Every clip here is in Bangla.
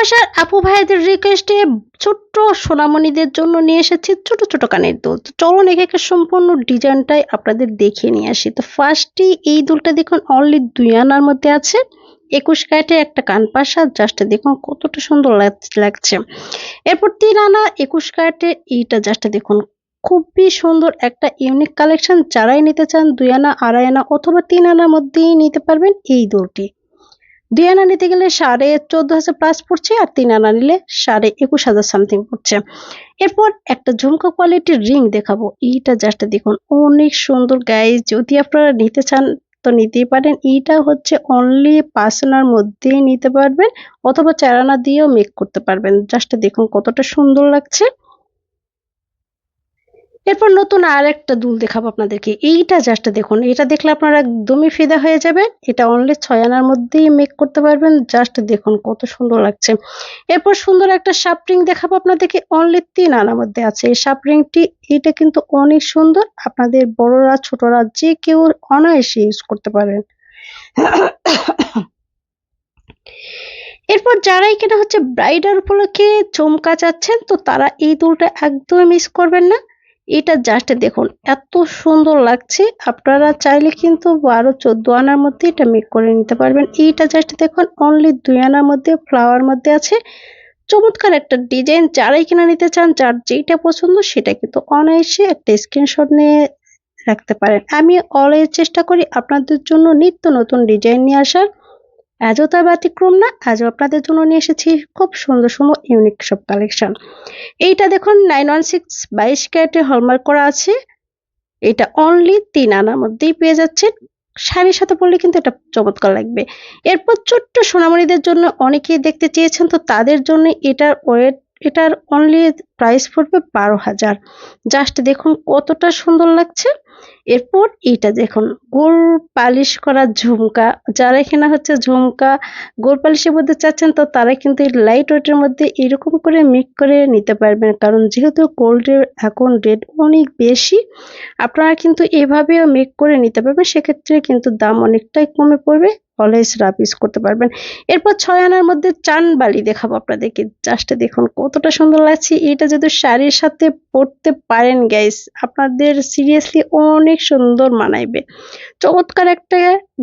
ভালোবাসার আপু ভাইদের রিকোয়েস্টে ছোট্ট সোনামণিদের জন্য নিয়ে এসেছি ছোট ছোট কানের দুল। তো চলুন একে একে সম্পূর্ণ ডিজাইনটাই আপনাদের দেখিয়ে নিয়ে আসি। তো ফার্স্টেই এই দুলটা দেখুন অনলি ২ আনার মধ্যে আছে। ২১ ক্যারেটের একটা কানপাশা, জাস্ট দেখুন কতটা সুন্দর লাগছে। এরপর ৩ আনা ২১ ক্যারেটের এইটা জাস্ট দেখুন খুবই সুন্দর একটা ইউনিক কালেকশন। যারাই নিতে চান ২ আনা, ২.৫ আনা অথবা ৩ আনার মধ্যেই নিতে পারবেন এই দুলটি। ২ আনা নিতে গেলে ১৪,৫০০ প্লাস পড়ছে, আর ৩ আনা নিলে ২১,৫০০ সামথিং পড়ছে। এরপর একটা ঝুমকা কোয়ালিটির রিং দেখাবো। এইটা জাস্ট দেখুন অনেক সুন্দর গাইস, যদি আপনারা নিতে চান তো নিতেই পারেন। এইটা হচ্ছে অনলি ৫ আনার মধ্যেই নিতে পারবেন অথবা ৪ আনা দিয়েও মেক করতে পারবেন। জাস্ট দেখুন কতটা সুন্দর লাগছে। এরপর নতুন আরেকটা দুল দেখাবো আপনাদেরকে। এইটা জাস্ট দেখুন, এটা দেখলে আপনারা একদমই ফিদা হয়ে যাবেন। এটা অনলি ৬ আনার মধ্যেই মেক করতে পারবেন। জাস্ট দেখুন কত সুন্দর লাগছে। এরপর সুন্দর একটা শার্প রিং দেখাবো আপনাদেরকে, অনলি ৩ আনার মধ্যে আছে এই শার্প রিংটি। এটা কিন্তু অনেক সুন্দর, আপনাদের বড়রা ছোটরা যে কেউ অনায়াসে ইউজ করতে পারেন। এরপর যারাই কিনা হচ্ছে ব্রাইডাল উপলক্ষে ঝুমকা চাচ্ছেন, তো তারা এই দুলটা একদমই মিস করবেন না। এটা জাস্ট দেখুন এত সুন্দর লাগছে, আপনারা চাইলে কিন্তু ১২-১৪ আনার মধ্যে এটা মেক করে নিতে পারবেন। এইটা জাস্ট দেখুন অনলি ২ আনার মধ্যে ফ্লাওয়ার মধ্যে আছে। চমৎকার একটা ডিজাইন, যারাই কিনা নিতে চান, যার যেইটা পছন্দ সেটা কিন্তু অনায়াসে একটা স্ক্রিনশট নিয়ে রাখতে পারেন। আমি অলওয়েজ চেষ্টা করি আপনাদের জন্য নিত্য নতুন ডিজাইন নিয়ে আসার। আজও তার ব্যতিক্রম না, আজও আপনাদের জন্য নিয়ে এসেছি খুব সুন্দর সুন্দর ইউনিক সব কালেকশন। এইটা দেখুন 916 22 ক্যারেটে হলমার্ক করা আছে। এটা অনলি ৩ আনার মধ্যেই পেয়ে যাচ্ছেন। শাড়ির সাথে পরলে কিন্তু এটা চমৎকার লাগবে। এরপর ছোট্ট সোনামণিদের জন্য অনেকেই দেখতে চেয়েছেন, তো তাদের জন্য এটার অনলি প্রাইস পড়বে ১২,০০০। জাস্ট দেখুন কতটা সুন্দর লাগছে। এরপর এইটা দেখুন গোল পালিশ করা ঝুমকা, যারা এখানে হচ্ছে ঝুমকা গোল পালিশের মধ্যে চাচ্ছেন, তো তারা কিন্তু এই লাইট ওয়েটের মধ্যে এরকম করে মেক করে নিতে পারবেন। কারণ যেহেতু গোল্ডের এখন রেট অনেক বেশি, আপনারা কিন্তু এভাবেও মেক করে নিতে পারবেন। সেক্ষেত্রে কিন্তু দাম অনেকটাই কমে পড়বে, অলওয়েজ রাফ ইউজ করতে পারবেন। এরপর ৬ আনার মধ্যে চান বালি দেখাবো আপনাদেরকে। জাস্ট দেখুন কতটা সুন্দর লাগছে। এটা যদি শাড়ির সাথে পরতে পারেন গাইস, আপনাদের সিরিয়াসলি অনেক সুন্দর মানাইবে। চমৎকার একটা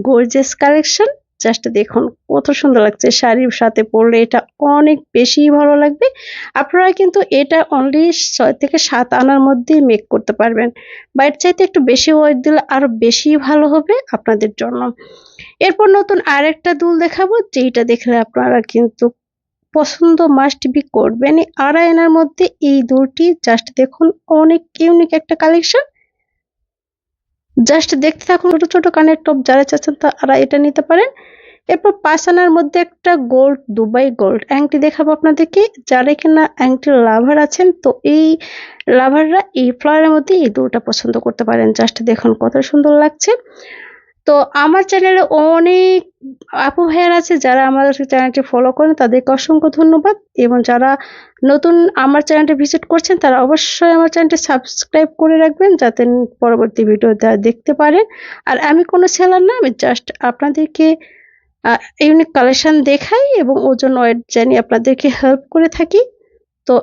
গর্জিয়াস কালেকশন। জাস্ট দেখুন কত সুন্দর লাগছে, শাড়ির সাথে পরলে এটা অনেক বেশি ভালো লাগবে। আপনারা কিন্তু এটা অনলি ৬ থেকে ৭ আনার মধ্যেই মেক করতে পারবেন। বা এর চাইতে একটু বেশি ওয়েট দিলে আরো বেশি ভালো হবে আপনাদের জন্য। এরপর নতুন আরেকটা দুল দেখাবো, যেইটা দেখলে আপনারা কিন্তু পছন্দ মাস্ট বি করবেনই। ২.৫ আনার মধ্যে এই দুলটি জাস্ট দেখুন অনেক ইউনিক একটা কালেকশন। জাস্ট দেখতে থাকুন। ছোট ছোট কানের টপ যারা চাচ্ছেন তারা এটা নিতে পারেন। এরপর ৫ আনার মধ্যে একটা গোল্ড দুবাই গোল্ড আংটি দেখাবো আপনাদেরকে। যারা কিনা আংটির লাভার আছেন, তো এই লাভাররা এই ফ্লাওয়ারের মধ্যে এই দুলটা পছন্দ করতে পারেন। জাস্ট দেখুন কত সুন্দর লাগছে। তো আমার চ্যানেলে অনেক আপু ভাইয়ার আছে যারা আমার চ্যানেলটি ফলো করেন, তাদেরকে অসংখ্য ধন্যবাদ। এবং যারা নতুন আমার চ্যানেলটি ভিজিট করছেন, তারা অবশ্যই আমার চ্যানেলটি সাবস্ক্রাইব করে রাখবেন, যাতে পরবর্তী ভিডিও দেখতে পারেন। আর আমি কোনো সেলার না, আমি জাস্ট আপনাদেরকে ইউনিক কালেকশন দেখাই এবং ওজন ওয়েট জানিয়ে আপনাদেরকে হেল্প করে থাকি। তো